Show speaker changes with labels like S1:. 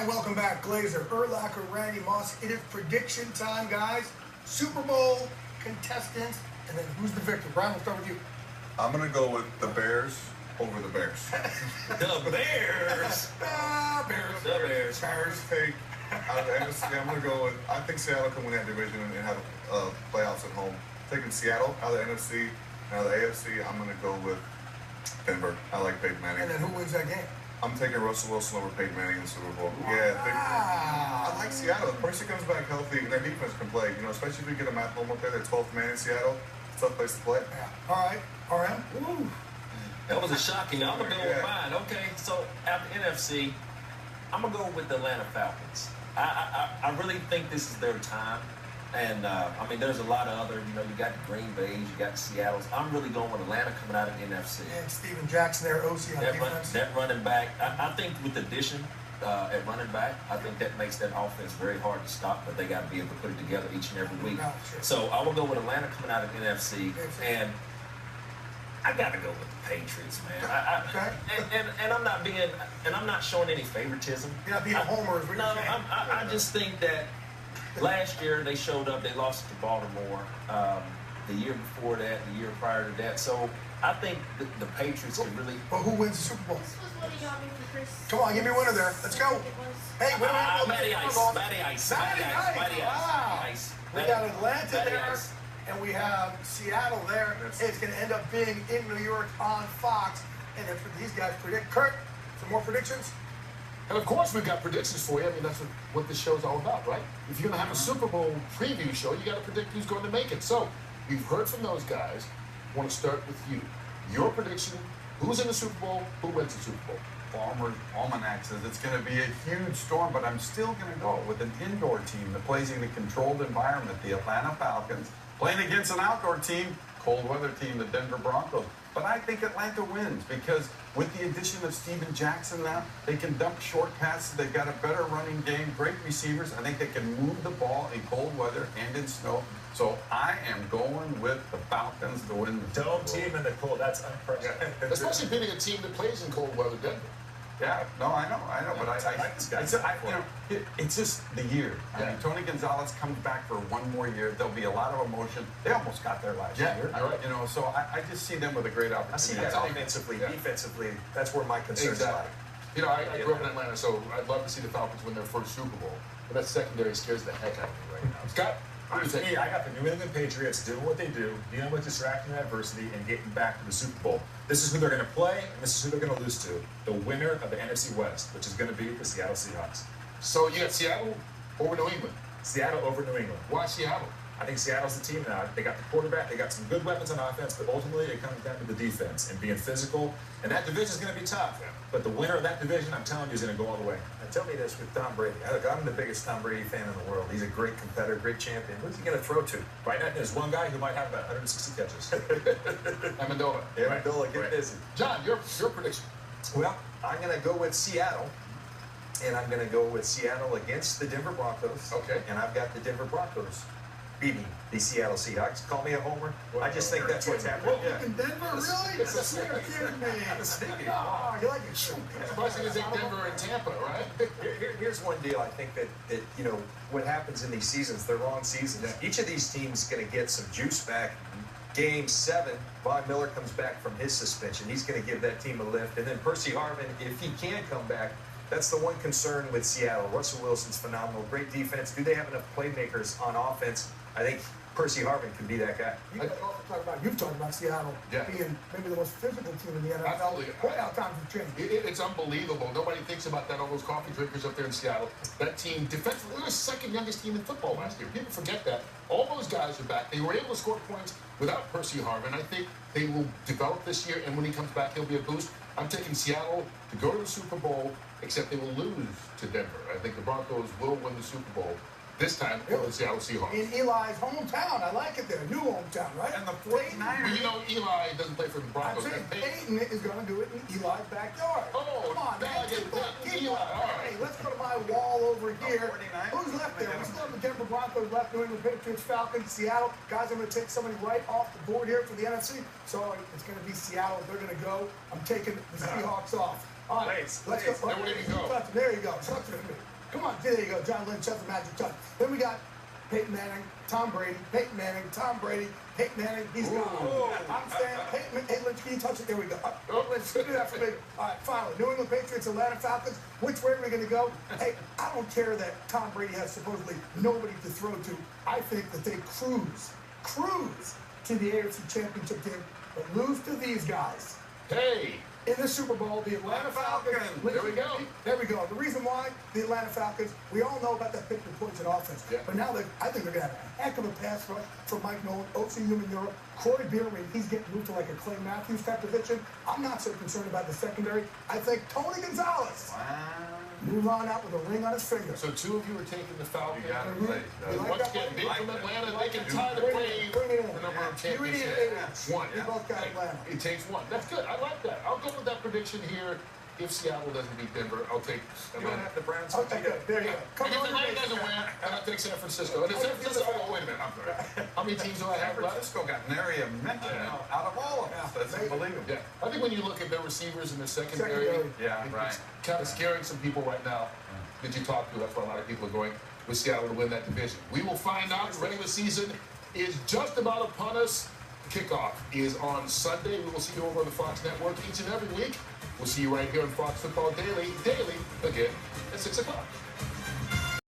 S1: And welcome back, Glazer, Urlacher, Randy Moss. It is prediction time, guys. Super Bowl contestants, and then who's the victor? Brian, we'll start with you.
S2: I'm going to go with the Bears over the Bears.
S3: The Bears.
S1: Bears.
S3: The Bears.
S2: Bears take out of the NFC. I'm going to go with, I think Seattle can win that division and have playoffs at home. Taking Seattle out of the NFC and out of the AFC, I'm going to go with Denver. I like Peyton Manning.
S1: And then who wins that game?
S2: I'm taking Russell Wilson over Peyton Manning in the Super Bowl. Yeah, I like Seattle. If Percy comes back healthy and their defense can play, especially if we get a Matt Home up there, their 12th man in Seattle, it's a tough place to play.
S1: Yeah. All right. RM?
S3: Ooh. That was a shocking. I'm going to go with mine. Okay, so after NFC, I'm going to go with the Atlanta Falcons. I really think this is their time. And, I mean, there's a lot of other, you got the Green Bays, you got Seattle's. I'm really going with Atlanta coming out of the NFC.
S1: And Steven Jackson there, OC on defense.
S3: That running back, I think with the addition at running back, I think that makes that offense very hard to stop, but they got to be able to put it together each and every week.
S1: No, sure.
S3: So I will go with Atlanta coming out of the NFC, and I got to go with the Patriots, man.
S1: Okay.
S3: And I'm not showing any favoritism.
S1: You're not being a homer.
S3: No, I just think that last year they showed up. They lost to Baltimore. The year before that, the year prior to that. So I think the Patriots can really.
S1: Well, who wins the Super Bowl?
S4: This was what he got me for Chris.
S1: Come on, give me a winner there. Let's go. Hey, winner.
S3: Matty Ice.
S1: Wow. We got Atlanta there, and we have Seattle there. It's going to end up being in New York on Fox. And if these guys predict, Kurt, some more predictions?
S5: And of course, we've got predictions for you. I mean, that's what this show's all about, right? If you're going to have a Super Bowl preview show, you got to predict who's going to make it. So, we've heard from those guys. I want to start with you. Your prediction: who's in the Super Bowl? Who wins the Super Bowl?
S6: Farmer's Almanac says it's going to be a huge storm, but I'm still going to go with an indoor team that plays in a controlled environment. The Atlanta Falcons playing against an outdoor team, cold weather team, the Denver Broncos. But I think Atlanta wins because with the addition of Steven Jackson now, they can dump short passes. They've got a better running game, great receivers. I think they can move the ball in cold weather and in snow. So I am going with the Falcons to win the
S7: Dome team in the cold. That's unprecedented.
S5: Especially beating a team that plays in cold weather, Denver.
S6: Yeah, no, I know, but it's just the year. I mean, Tony Gonzalez comes back for one more year. There'll be a lot of emotion. They almost got there last year.
S5: You're right.
S6: So I just see them with a great opportunity.
S7: I see that offensively, defensively. That's where my concerns lie.
S5: I grew up in Atlanta, so I'd love to see the Falcons win their first Super Bowl. But that secondary scares the heck out of me right now. Scott?
S7: To me, I got the New England Patriots doing what they do, dealing with distraction and adversity, and getting back to the Super Bowl. This is who they're going to play, and this is who they're going to lose to. The winner of the NFC West, which is going to be the Seattle Seahawks.
S5: So you got Seattle over New England?
S7: Seattle over New England.
S5: Why Seattle?
S7: I think Seattle's the team now. They got the quarterback. They got some good weapons on offense, but ultimately it comes down to the defense and being physical. And that division is going to be tough. But the winner of that division, I'm telling you, is going to go all the way. Now, tell me this with Tom Brady. Look, I'm the biggest Tom Brady fan in the world. He's a great competitor, great champion. Who's he going to throw to? Right now, there's one guy who might have about 160 catches.
S5: Amendola.
S7: Amendola, get busy.
S5: John, your prediction.
S8: Well, I'm going to go with Seattle. And I'm going to go with Seattle against the Denver Broncos.
S5: Okay.
S8: And I've got the Denver Broncos beating the Seattle Seahawks. Call me a homer. I just think that's what's happening.
S1: In Denver, really?
S8: It's a
S1: You're kidding me. Oh, you like it?
S5: Especially as in Denver and Tampa, right?
S8: Here's one deal. I think that what happens in these seasons, they're long seasons. Each of these teams is going to get some juice back. Game 7, Von Miller comes back from his suspension. He's going to give that team a lift. And then Percy Harvin, if he can come back, that's the one concern with Seattle. Russell Wilson's phenomenal. Great defense. Do they have enough playmakers on offense? I think Percy Harvin can be that guy.
S1: You've talked about Seattle being maybe the most physical team in the NFL.
S5: Absolutely.
S1: What about time for change?
S5: It's unbelievable. Nobody thinks about that. All those coffee drinkers up there in Seattle. That team, defensively, they were the second youngest team in football last year. People forget that. All those guys are back. They were able to score points without Percy Harvin. I think they will develop this year, and when he comes back, he'll be a boost. I'm taking Seattle to go to the Super Bowl, except they will lose to Denver. I think the Broncos will win the Super Bowl. This time, for the Seattle Seahawks.
S1: In Eli's hometown. I like it there. New hometown, right?
S6: And the 49ers.
S5: Well, Eli doesn't play for the Broncos.
S1: I'm saying Peyton is going to do it in Eli's backyard.
S5: Oh,
S1: come on, man. Keep
S5: Eli.
S1: All right, let's go to my wall over here. Who's left there? We still have the Denver Broncos left, New England Patriots, Falcons, Seattle. Guys, I'm going to take somebody right off the board here for the NFC. So it's going to be Seattle. They're going to go. I'm taking the Seahawks off. All right,
S7: Please,
S1: let's
S7: please.
S1: go.
S5: There we go.
S1: There you go. Come on, there you go. John Lynch, that's the magic touch. Then we got Peyton Manning, Tom Brady, Peyton Manning, Tom Brady, Peyton Manning. He's gone. I'm saying, Peyton, hey, Lynch, can you touch it? There we go. Lynch, do that for me. All right, finally, New England Patriots, Atlanta Falcons. Which way are we going to go? Hey, I don't care that Tom Brady has supposedly nobody to throw to. I think that they cruise to the AFC Championship game, but lose to these guys.
S5: Hey.
S1: In the Super Bowl, the Atlanta Falcons.
S5: There we go.
S1: There we go. The reason why the Atlanta Falcons, we all know about that pick and points in offense.
S5: Yeah.
S1: But now I think they're going to have a heck of a pass rush from Mike Nolan, O.C. Newman, Corey Bierman. He's getting moved to like a Clay Matthews type position. I'm not so concerned about the secondary. I think Tony Gonzalez move on out with a ring on his finger.
S5: So two of you are taking the Falcons.
S6: You got it, ladies.
S5: And once again, big from Atlanta, they can tie the wave
S1: Bring it
S5: for
S1: in.
S5: number of
S1: You need
S5: championships.
S1: it.
S5: One.
S1: We both got Atlanta.
S5: It takes one. That's good. I like that. I'll go with that prediction here. If Seattle doesn't beat Denver, I'll take
S7: You don't
S5: Atlanta.
S7: have the Browns.
S1: Okay, good. There you go. Come
S5: If
S1: on,
S5: Atlanta doesn't win, then I'll take San Francisco. And if San Francisco, oh, wait a minute, I'm sorry. How many teams do I
S6: San
S5: have left?
S6: Francisco got nary a mention out of all of us. That's unbelievable.
S5: Yeah, I think when you look at their receivers in the secondary,
S1: Secondary.
S6: Yeah, right.
S5: it's kind of scaring some people right now that you talk to. That's why a lot of people are going with Seattle to win that division. We will find out. The regular season is just about upon us. Kickoff is on Sunday. We will see you over on the Fox Network each and every week. We'll see you right here on Fox Football Daily, again at 6 o'clock.